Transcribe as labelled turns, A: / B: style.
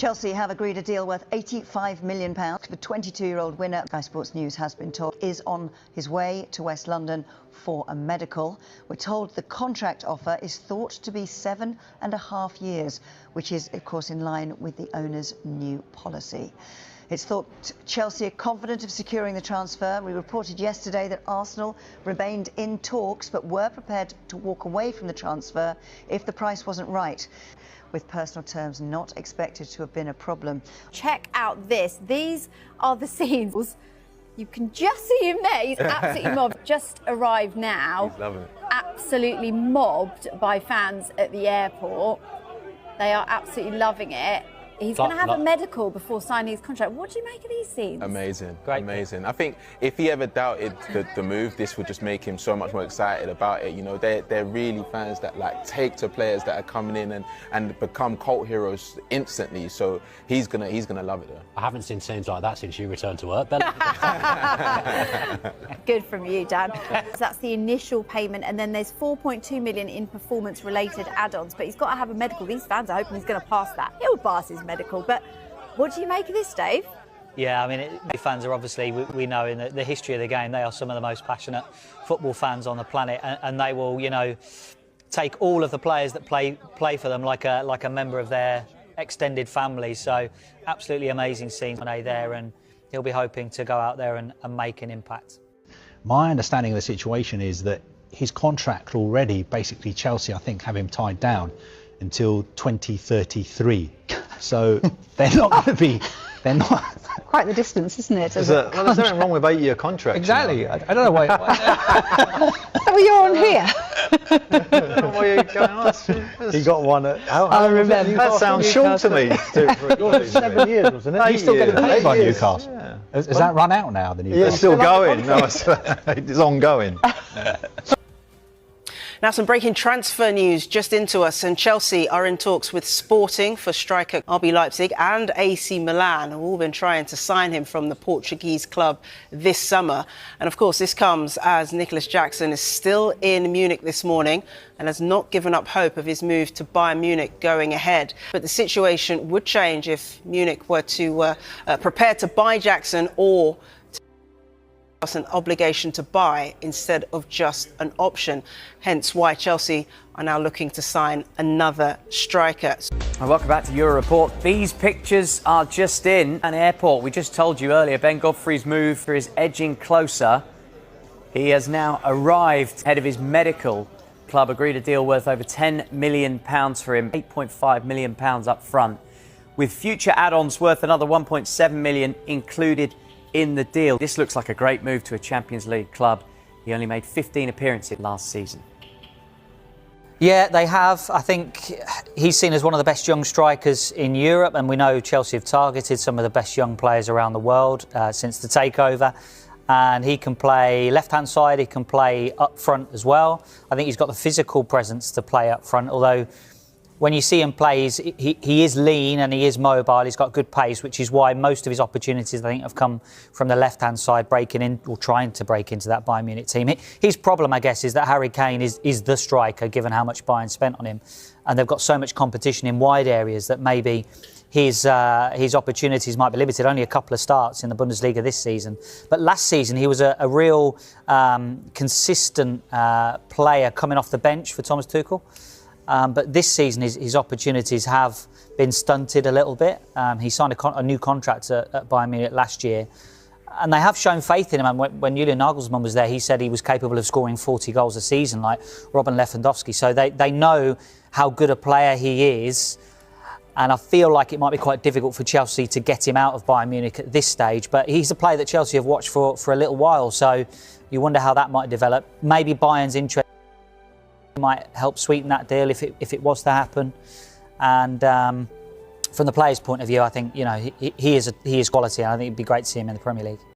A: Chelsea have agreed a deal worth £85 million. The 22-year-old winner, Sky Sports News has been told, is on his way to West London for a medical. We're told the contract offer is thought to be 7.5 years, which is, of course, in line with the owner's new policy. It's thought Chelsea are confident of securing the transfer. We reported yesterday that Arsenal remained in talks but were prepared to walk away from the transfer if the price wasn't right, with personal terms not expected to have been a problem.
B: Check out this. These are the scenes. You can just see him there. He's absolutely mobbed. Just arrived now.
C: He's loving it.
B: Absolutely mobbed by fans at the airport. They are absolutely loving it. He's going to have a medical before signing his contract. What do you make of these scenes?
C: Amazing,
D: Great.
C: amazing. I think if he ever doubted the move, this would just make him so much more excited about it. You know, they're really fans that like take to players that are coming in and become cult heroes instantly. So he's gonna love it though.
D: I haven't seen scenes like that since you returned to work, Ben.
B: Good from you, Dan. So that's the initial payment, and then there's 4.2 million in performance-related add-ons. But he's got to have a medical. These fans are hoping he's going to pass that. He'll pass his medical. But what do you make of this, Dave?
E: Yeah, I mean, fans are obviously, we know in the history of the game, they are some of the most passionate football fans on the planet, and they will, you know, take all of the players that play for them like a member of their extended family. So absolutely amazing scene there, and he'll be hoping to go out there and make an impact.
F: My understanding of the situation is that his contract already, basically Chelsea, I think, have him tied down until 2033. So they're not going to be, they're not.
G: Quite the distance, isn't it?
H: There's nothing wrong with 8-year contracts.
F: Exactly. I don't know why.
G: Oh, you're on here.
H: Why are you going on?
F: He got one at.
G: I remember.
H: That sounds short to me.
F: 7 years, wasn't it? He's still getting paid by Newcastle.
H: Yeah.
F: Has that run out now? The
H: Yeah, it's still going. No, it's ongoing.
I: Now, some breaking transfer news just into us, and Chelsea are in talks with Sporting for striker RB Leipzig and AC Milan, who have all been trying to sign him from the Portuguese club this summer. And of course, this comes as Nicolas Jackson is still in Munich this morning and has not given up hope of his move to Bayern Munich going ahead. But the situation would change if Munich were to prepare to buy Jackson or an obligation to buy instead of just an option, hence why Chelsea are now looking to sign another striker.
J: And welcome back to Euro Report. These pictures are just in an airport. We just told you earlier, Ben Godfrey's move is edging closer. He has now arrived ahead of his medical. Club agreed a deal worth over £10 million for him, £8.5 million up front, with future add-ons worth another £1.7 million included in the deal. This looks like a great move to a Champions League club. He only made 15 appearances last season.
E: Yeah, they have. I think he's seen as one of the best young strikers in Europe, and we know Chelsea have targeted some of the best young players around the world since the takeover. And he can play left-hand side, he can play up front as well. I think he's got the physical presence to play up front, although when you see him play, he is lean and he is mobile. He's got good pace, which is why most of his opportunities, I think, have come from the left-hand side, breaking in or trying to break into that Bayern Munich team. His problem, I guess, is that Harry Kane is the striker, given how much Bayern spent on him. And they've got so much competition in wide areas that maybe his opportunities might be limited. Only a couple of starts in the Bundesliga this season. But last season, he was a real consistent player coming off the bench for Thomas Tuchel. But this season, his opportunities have been stunted a little bit. He signed a new contract at Bayern Munich last year. And they have shown faith in him. And when Julian Nagelsmann was there, he said he was capable of scoring 40 goals a season, like Robin Lewandowski. So they know how good a player he is. And I feel like it might be quite difficult for Chelsea to get him out of Bayern Munich at this stage. But he's a player that Chelsea have watched for a little while. So you wonder how that might develop. Maybe Bayern's interest might help sweeten that deal if it was to happen. And from the player's point of view, I think he is quality, and I think it'd be great to see him in the Premier League.